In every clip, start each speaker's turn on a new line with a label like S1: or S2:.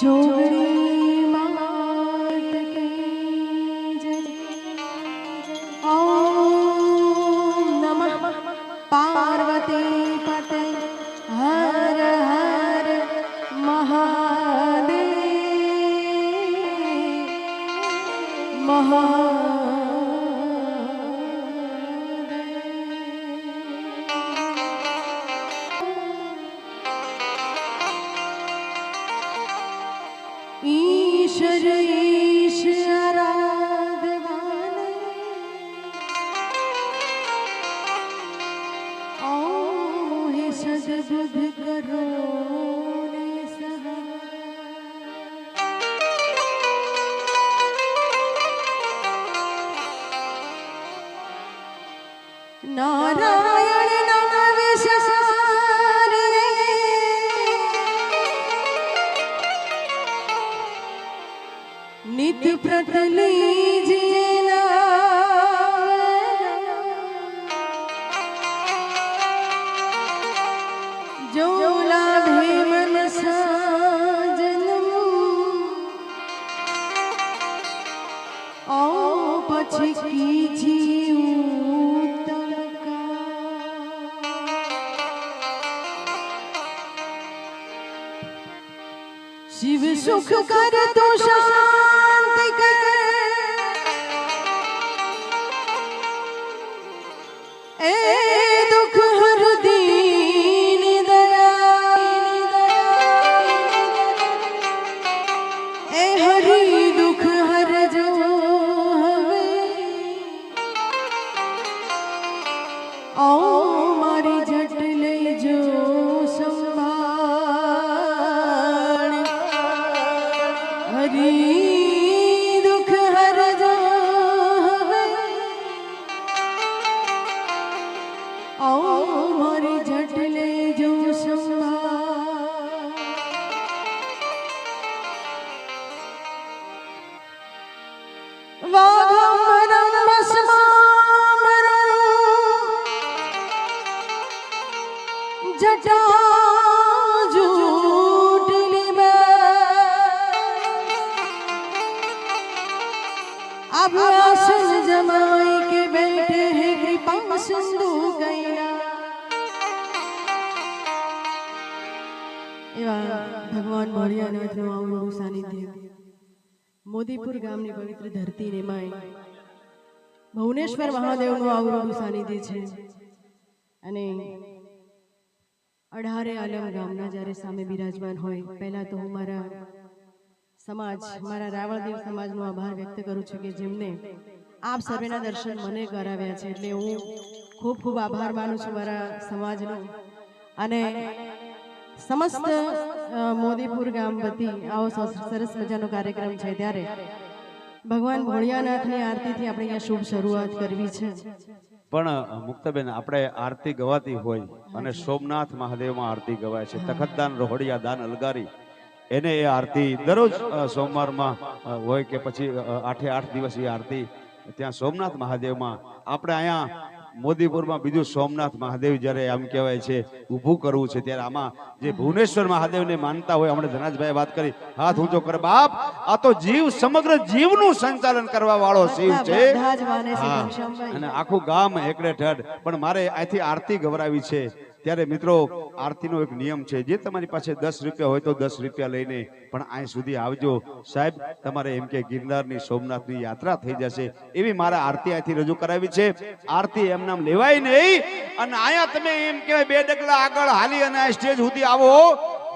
S1: जोगड़ी मात की जय। ओम नमः पार्वती पते हर हर महादेव ईश्वर ईश्वर आराधवान ओ हे सद्बुद्ध करो ने सहाय। नारायण नाम विसारे नित्य प्रतली जीना जो लाभे मन साजनम ओ पछी कीजिए शिव सुख कर तो शांति कर ए दुख हर दीन दयाल ए हरि दुख हर जो हवे ओ मारी जट ले जो दुख हर जो ओ मारी झटले जो जटा अब आसन जमाई के बैठे हैं कृपा सिंधु गैया। एवा भगवान भोળિયાનાથનું આવડું સાનિધ્ય મોદીપુર ગામની પવિત્ર ધરતીને માય ભુવનેશ્વર મહાદેવનું આવડું સાનિધ્ય છે અને અઢારે આલમ ગામના જ્યારે સામે બિરાજમાન હોય પહેલા તો હું મારા સમાજ મારા રાવળદેવ સમાજનો આભાર વ્યક્ત કરું છું કે જેમને આપ સર્વેના દર્શન મને કરાવ્યા છે એટલે હું ખૂબ ખૂબ આભાર માનું છું મારા સમાજનો અને સમસ્ત મોદીપુર ગામ વતી આવો સરસ મજાનો કાર્યક્રમ છે ત્યારે ભગવાન ભોળિયાનાથની આરતીથી આપણે અહીંયા શુભ શરૂઆત કરવી છે
S2: પણ મુક્તાબેન આપણે આરતી ગવાતી હોય અને સોમનાથ મહાદેવમાં આરતી ગવાય છે તખતદાન રોહડિયા દાન અલગારી એને એ આરતી દરરોજ સોમવારમાં હોય કે પછી 8 દિવસ એ આરતી ત્યાં સોમનાથ મહાદેવમાં આપણે અહીંયા મોદીપુરમાં બીજું સોમનાથ મહાદેવ જ્યારે આમ કહેવાય છે ઊભું કરવું છે ત્યારે આમાં જે ભુવનેશ્વર મહાદેવને માનતા હોય આપણે ધનાજભાઈ વાત કરી હાથ ઊંચો કરે બાપ આ તો જીવ સમગ્ર જીવનું સંચાલન કરવા વાળો શિવ છે અને આખું ગામ એકડે ઠડ પણ મારે અહીંથી આરતી ગવરાવી છે ત્યારે મિત્રો આરતીનો એક નિયમ છે જે તમારી પાસે 10 રૂપિયા હોય તો 10 રૂપિયા લઈને પણ અહીં સુધી આવજો સાહેબ તમારે એમ કે ગિરનારની સોમનાથની યાત્રા થઈ જશે એવી મારા આરતી અહીંથી રજૂ કરાવી છે આરતી એમ નામ લેવાય નહીં અને અહીંયા તમે એમ કહેવાય 2 ડગલા આગળ હાલી અને આ સ્ટેજ સુધી આવો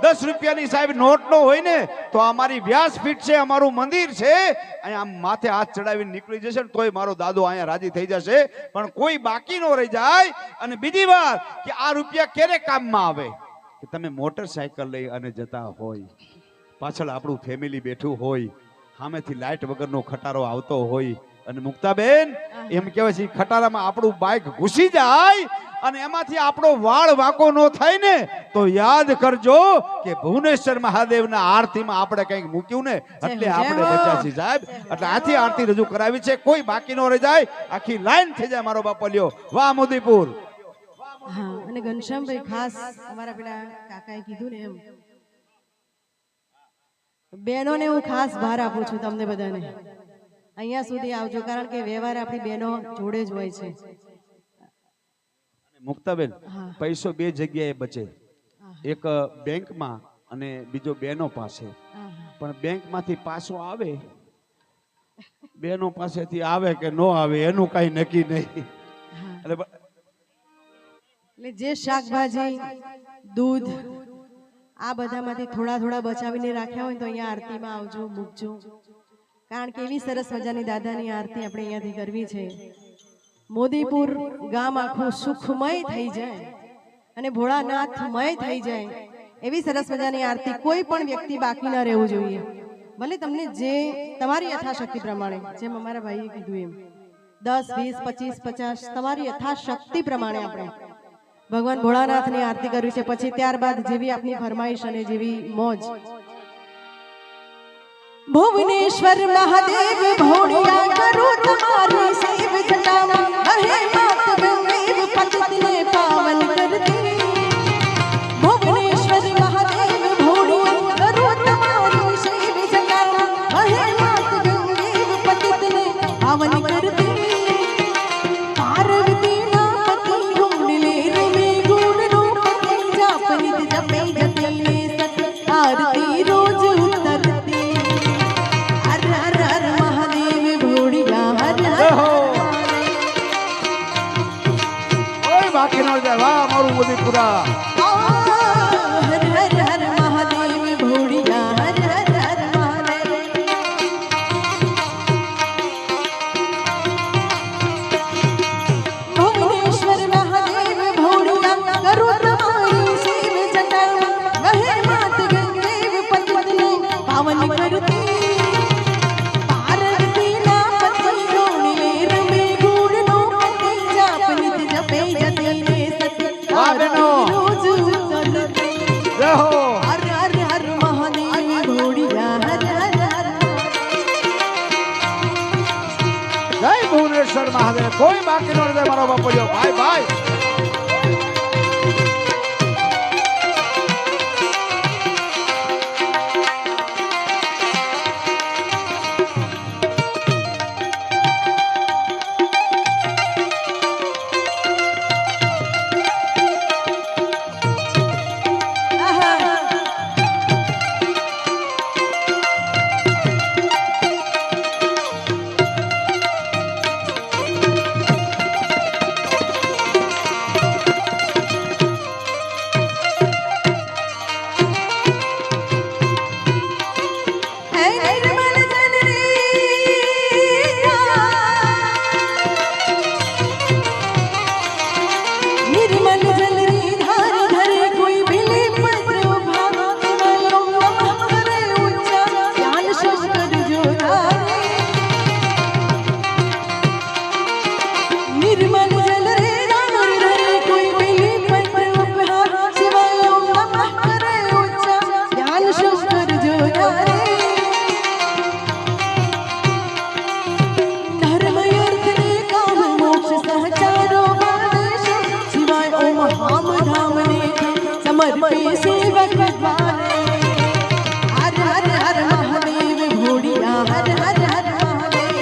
S2: 10 રૂપિયાની સાહેબ નોટ નો હોય ને તો અમારી વ્યાસપીઠ છે અમારું મંદિર છે અહીંયા આમ માથે હાથ ચડાવીને નીકળી જશે ને તોય મારો દાદો અહીંયા રાજી થઈ જશે પણ કોઈ બાકી નો રહી જાય અને બીજી વાર કે આ રૂપિયા ક્યારે કામમાં આવે કે તમે મોટરસાયકલ લઈ અને જતા હોય પાછળ આપણું ફેમિલી બેઠું હોય સામેથી લાઈટ વગરનો ખટારો આવતો હોય અને મુક્તાબેન એમ કહેવાય છે ખટારામાં આપણું બાઇક ઘૂસી જાય અને એમાંથી આપણો વાળ વાંકો ન થાય ને તો યાદ કરજો કે ભુવનેશ્વર મહાદેવના આરતીમાં આપણે કંઈક મૂક્યું ને એટલે આપણે બચાસી સાહેબ એટલે આથી આરતી રજૂ કરાવી છે કોઈ બાકી ન રહી જાય આખી લાઈન થઈ જાય મારો બાપો લ્યો વાહ મોદીપુર
S1: હા અને ઘનશ્યામભાઈ ખાસ અમારા પેલા કાકાએ કીધું ને એમ બહેનોને હું ખાસ ભાર આપું છું તમને બધાને, અહીંયા સુધી આવજો, કારણ કે વ્યવહાર આપણી બહેનો જોડે જ હોય છે.
S2: મુક્તાબેન,
S1: હા.
S2: પૈસો બે જગ્યાએ બચે,
S1: હા.
S2: એક બેંકમાં અને બીજો બહેનો પાસે.
S1: હા.
S2: પણ બેંકમાંથી પાછો આવે, બહેનો પાસેથી આવે કે નો આવે એનું કઈ નક્કી નહીં.
S1: હા.
S2: એટલે
S1: એટલે જે શાકભાજી, દૂધ આ બધામાંથી થોડા થોડા બચાવીને રાખ્યા હોય તો અહીંયા આરતીમાં આવજો, મૂકજો, કારણ કે એવી સરસ મજાની દાદાની આરતી આપણે અહીંયાથી કરવી છે. મોદીપુર ગામ આખું સુખમય થઈ જાય અને ભોળાનાથમય થઈ જાય એવી સરસ મજાની આરતી. કોઈ પણ વ્યક્તિ બાકી ન રહેવું જોઈએ. ભલે તમને જે તમારી યથાશક્તિ પ્રમાણે, જેમ અમારા ભાઈએ કીધું એમ 10, 20, 25, 50 તમારી યથાશક્તિ પ્રમાણે આપણે ભગવાન ભોળાનાથની આરતી કરવી છે. પછી ત્યારબાદ જેવી આપની ફરમાઈશ અને જેવી મોજ. ભુવનેશ્વર મહાદેવ ભોળિયા કરું તમારી સેવ જટામાં, હે માત ગંગેવ પતિતને પાવન કરતી. ભુવનેશ્વર મહાદેવ ભોળિયા કરું તમારી સેવ જટામાં, હે માત ગંગેવ પતિતને પાવન કરતી. आरती रोज उतरती. हर हर हर महादेव भोड़िया, हर हर
S2: કોઈ બાકી ન જાય. વાહ મારું મોદીપુરા.
S1: हर हर हर महादेव भोड़िया, हर हर हर महादेव. भुवनेश्वर महादेव भोड़िया करो तुम्हारी सेव जटामा, वहे मात गंगेव पतितने पावन करती. पार्वती ना पति रोणिले रमे गुण नो पति, जाप नित जपे जतिने सती. रोज उतरती.
S2: જય હો.
S1: हर हर हर महादेव भोड़िया, हर हर हर.
S2: જય ભુવનેશ્વર મહાદેવ. કોઈ બાકી ન જાય મારો બાપુજીઓ. ભાઈ ભાઈ. समर्पे सेवक द्वारे. हर हर हर महादेव भोड़िया, हर हर हर महादेव.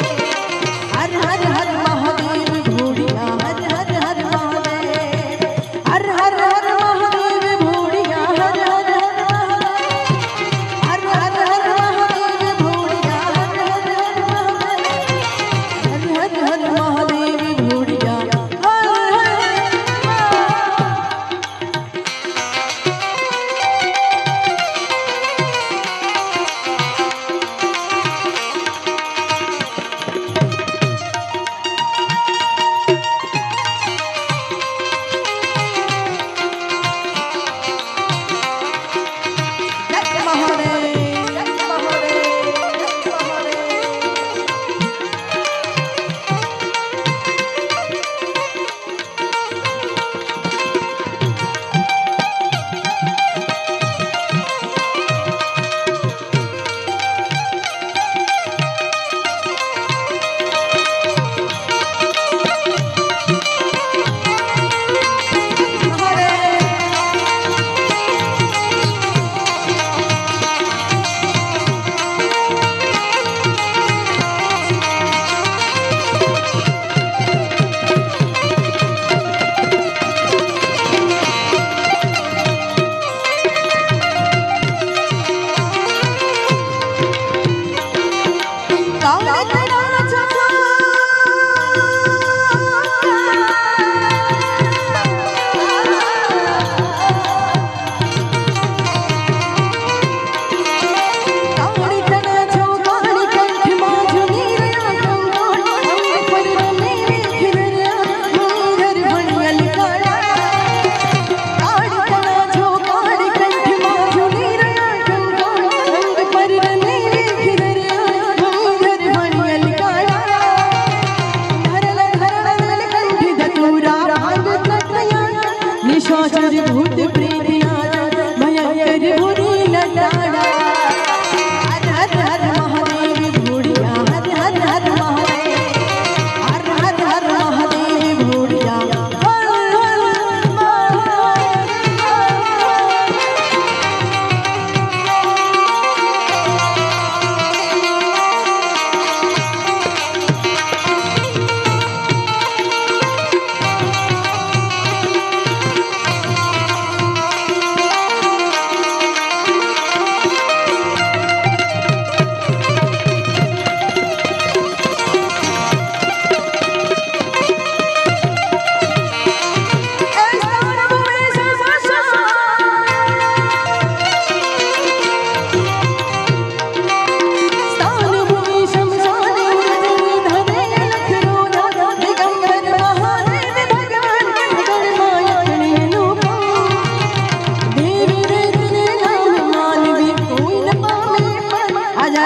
S2: हर हर हर महादेव भोड़िया, हर हर हर महादेव. हर हर हर महादेव भोड़िया, हर हर हर महादेव. हर हर हर महादेव भोड़िया, हर हर हर महादेव. हर हर हर महादेव भोड़िया, हर हर.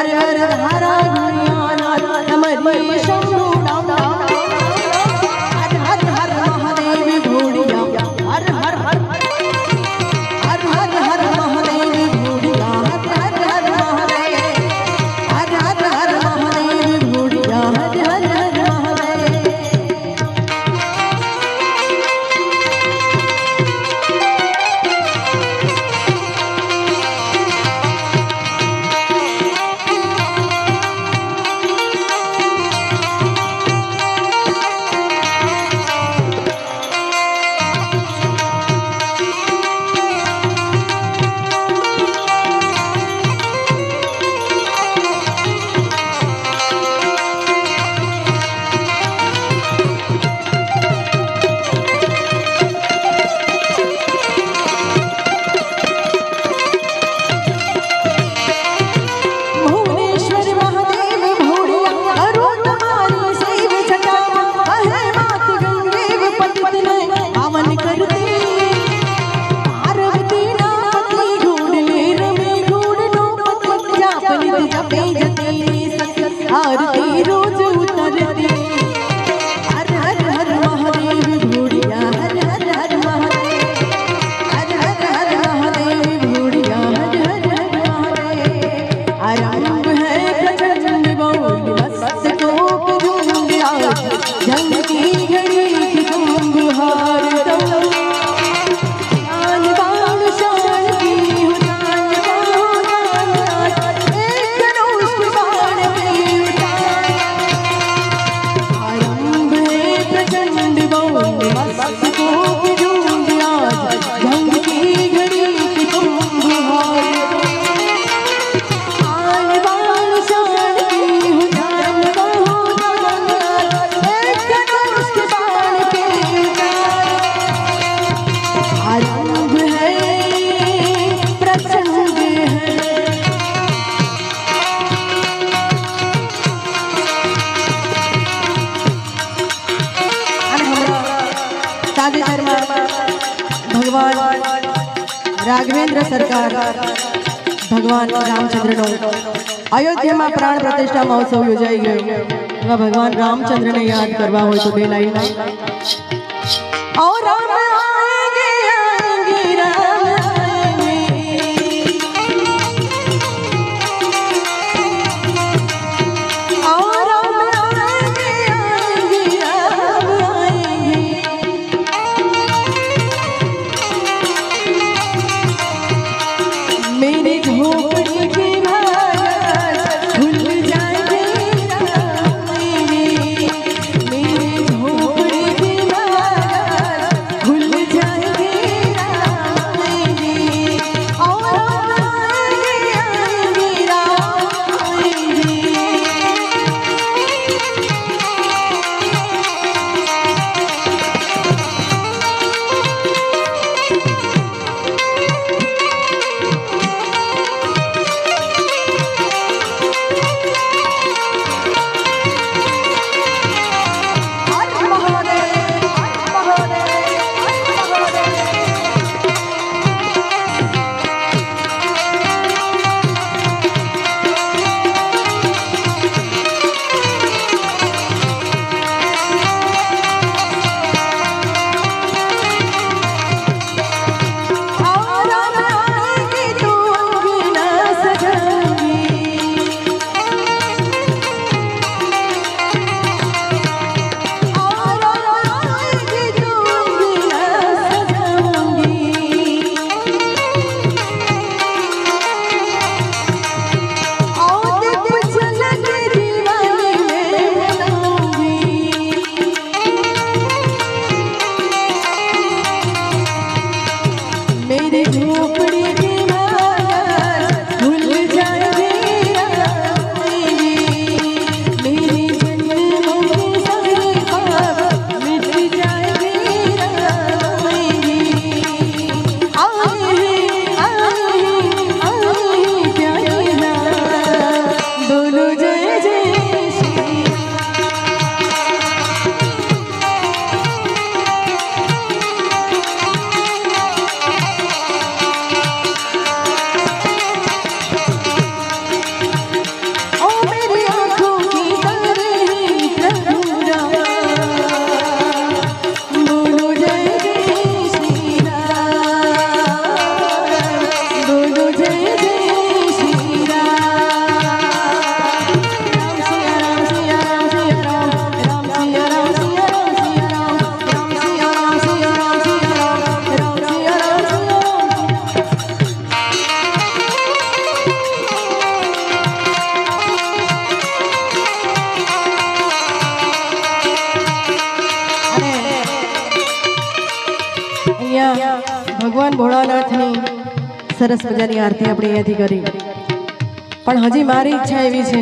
S1: હર હર હરા ગુણિયાના તમારી શંભુ નામ નામ હર હર હર મહાદેવ ઘોડિયા હર હર હર હર હર હર મહાદેવ ઘોડિયા હર હર હર મહાદેવ હર હર હર મહાદેવ ઘોડિયા હર હર હર મહાદેવ आरती रोज उतरती हर हर हर महादेव घोड़िया हर हर हर महादेव हर हर हर महादेव घोड़िया हर हर हर महादेव आरंभ है प्रचंड बोल मस्तकों पे झूम आज जंग की घड़ी की कुंभहार दो शान बाण शान की हो जान बाण एक धनुष बाण पे आरंभ है प्रचंड बोल मस्तकों पे झूम आज जंग की घड़ी की कुंभहार शान बाण शान की हो जान बाण एक धनुष बाण पे आरंभ है प्रचंड है અને હમણાં તાજેતરમાં ભગવાન રાઘવેન્દ્ર સરકાર ભગવાન રામચંદ્રનો અયોધ્યામાં પ્રાણ પ્રતિષ્ઠા મહોત્સવ યોજાઈ ગયો એવા ભગવાન રામચંદ્રને યાદ કરવા હોય તો બે લાઈન और राम आएंगे आएंगे राम आएंगे और राम आएंगे आएंगे राम आएंगे मेरे झोपड़ी के बाहर खुल जाएंगे राम आएंगे मेरे झोपड़ी के बाहर સરસ મજાની આરતી આપણે અહીંયાથી કરી, પણ હજી મારી ઈચ્છા એવી છે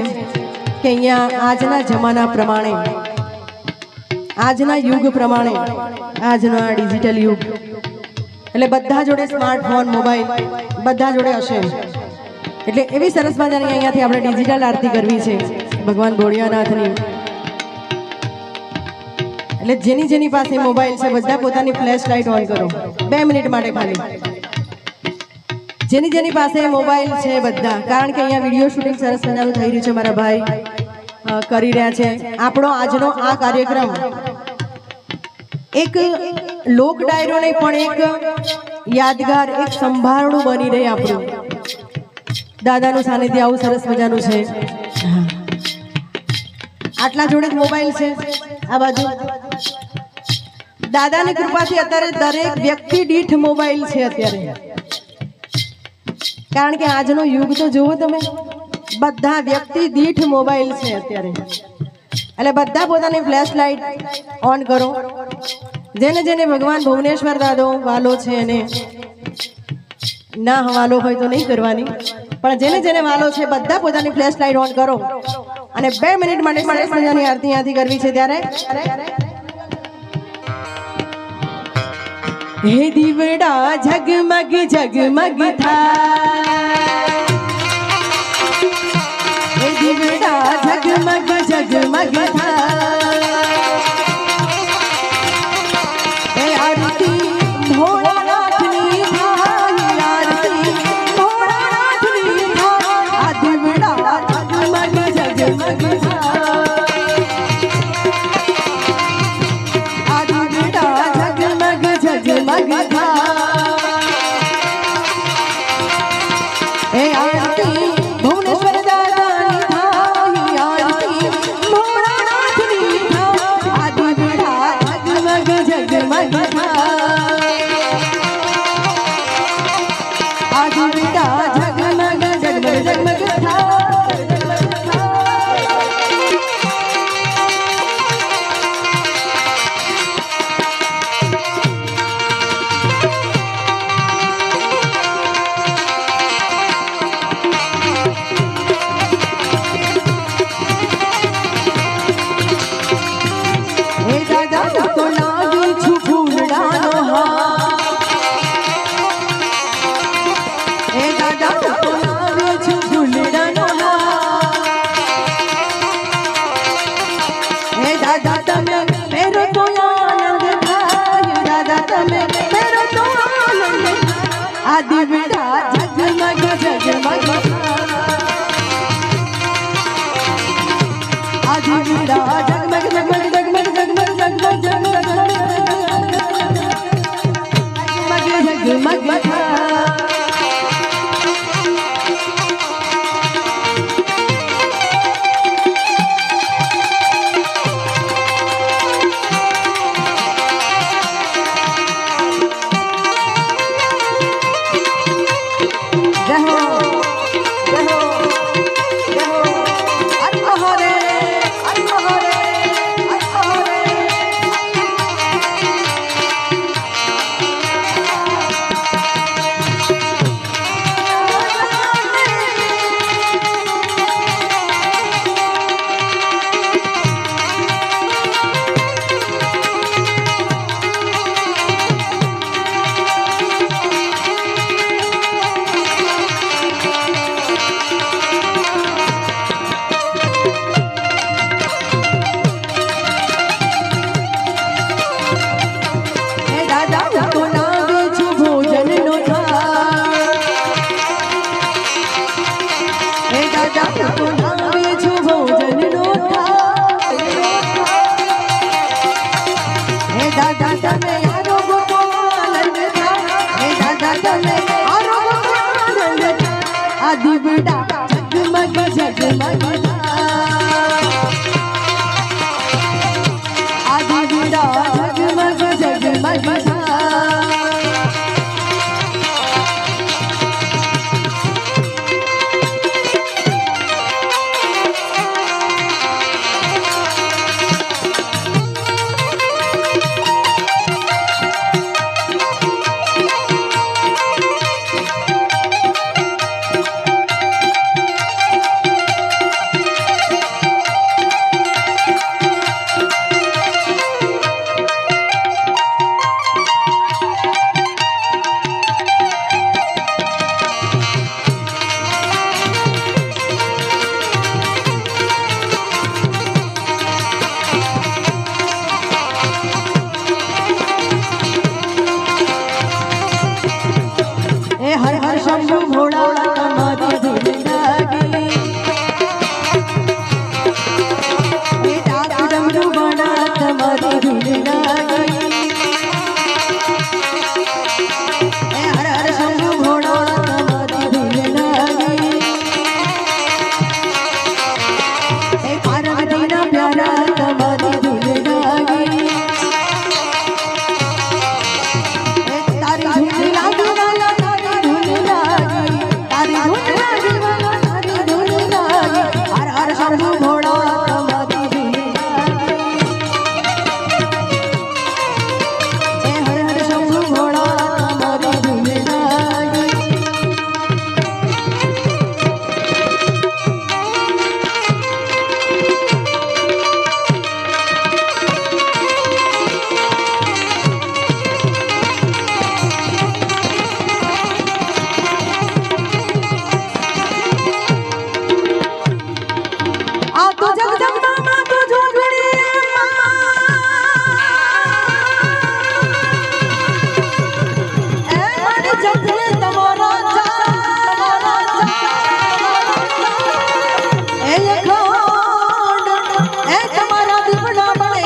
S1: કે અહીંયા આજના જમાના પ્રમાણે, આજના યુગ પ્રમાણે, આજનો આ ડિજિટલ યુગ એટલે બધા જોડે સ્માર્ટફોન, મોબાઈલ બધા જોડે હશે, એટલે એવી સરસ મજાની અહીંયાથી આપણે ડિજિટલ આરતી કરવી છે ભગવાન ભોળિયાનાથની. એટલે જેની પાસે મોબાઈલ છે બધા પોતાની ફ્લેશ લાઇટ ઓન કરો 2 મિનિટ માટે ખાલી. જેની પાસે મોબાઈલ છે બધા, કારણ કે અહીંયા વિડીયો શૂટિંગ સરસ મજાનું થઈ રહ્યું છે, મારા ભાઈ કરી રહ્યા છે. આપણો આજનો આ કાર્યક્રમ એક લોક ડાયરો નહીં પણ એક યાદગાર, એક સંભારણું બની રહે આપણું. દાદાનું સાનિધ્ય આવું સરસ મજાનું છે. આટલા જોડે જ મોબાઈલ છે આ બાજુ. દાદાની કૃપાથી અત્યારે દરેક વ્યક્તિ દીઠ મોબાઈલ છે અત્યારે, કારણ કે આજનો યુગ તો જુઓ તમે, બધા વ્યક્તિ દીઠ મોબાઈલ છે અત્યારે. એટલે બધા પોતાની ફ્લેશ લાઇટ ઓન કરો. જેને ભગવાન ભુવનેશ્વર દાદો વાલો છે એને ના વાલો હોય તો નહીં કરવાની, પણ જેને વાલો છે બધા પોતાની ફ્લેશ લાઇટ ઓન કરો અને 2 મિનિટ માટે સરસ મજાની આરતી અહીંયાથી કરવી છે. ત્યારે હે દીવડા ઝગમગ ઝગમગ થાય, હે દીવડા ઝગમગ ઝગમગ થાય, હે આરતી ભોળાનાથની થાય, આરતી ભોળાનાથની થાય, આ દીવડા ઝગમગ ઝગમગ થાય, આ દીવડા ઝગમગ ઝગમગ થાય, હે આરતી ભુવનેશ્વર દાદાની થાય, આરતી ભોળાનાથની થાય, આ દીવડા ઝગમગ ઝગમગ થાય, આ દીવડા ઝગમગ ઝગમગ ઝગમગ થાય. હે દાદા તો લાગી છું ફૂલડાનો હાર, હે દાદા તો લાગી છું ફૂલડાનો હાર, હે દાદા તમે મેરો તો આનંદ થાય, દાદા તમે મેરો તો આનંદ થાય, આ દીવડા ઝગમગ ઝગમગ થાય, આ દીવડા ઝગમગ ઝગમગ ઝગમગ ઝગમગ ઝગમગ ઝગમગ ઝગમગ થાય. જય હો, જય હો, જય હો. અન્ન હરે, અન્ન હરે, અન્ન હરે. હે દાદા હું તો લાગે છું ભોજનનો થાળ, હે દાદા હું તો લાગે છું ભોજનનો થાળ, હે દાદા તમે આરોગો તો આનંદ થાય, હે દાદા તમે આરોગો તો આનંદ થાય, આ દીવડા ઝગમગ ઝગમગ થાય, આ દીવડા ઝગમગ ઝગમગ થાય. શંભુ ભોળા તમારી ધૂન લાગી એ ડાક ડમરુ વાળા તમારી ધૂન લાગી એ હર હર શંભુ ભોળા તમારી ધૂન લાગી એ પાર્વતીના પ્યારા તમારી ધૂન લાગી એ તારી ધૂન લાગી વાલા તારી ધૂન લાગી તારી ધૂન લાગી વાલા તારી ધૂન લાગી હર હર શંભુ ભોળા તમારી ધૂન લાગી એ હર હર શંભુ ભોળા તમારી ધૂન લાગી આ તો જગદંબા માં તો જોગણી એ મારી જગને તમારા એ અખંડ એ તમારા દીપડા બને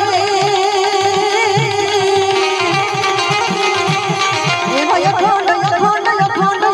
S1: એ ભાઈ અખંડ અખંડ અખંડ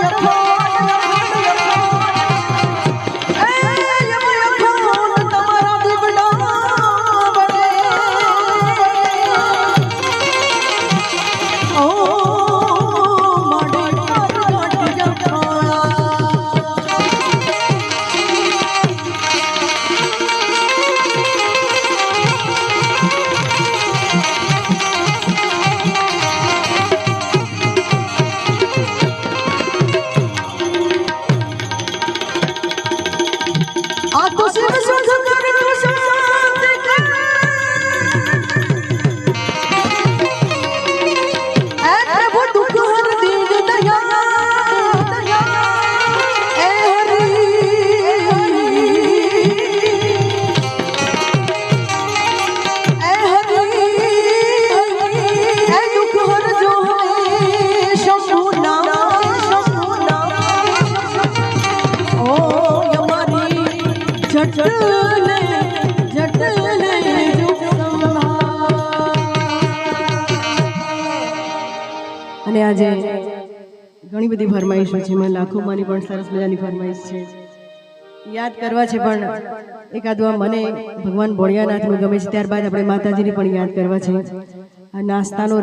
S1: આ તો શિવ સુખ કરું શાંત કર એ પ્રભુ દુઃખ હર દીન દયા એ હરી એ દુઃખ હર જો શંભુ નામ ઓ યમારી જટલે જુગ અને આજે ઘણી બધી ફરમાઈશો છે એમાં લાખોમાંની પણ સરસ મજાની ફરમાઈશ છે યાદ કરવા છે પણ એકાદું આ મને ભગવાન ભોળિયાનાથનું ગમે છે ત્યારબાદ આપણે માતાજીની પણ યાદ કરવા છે આ નાસ્તાનો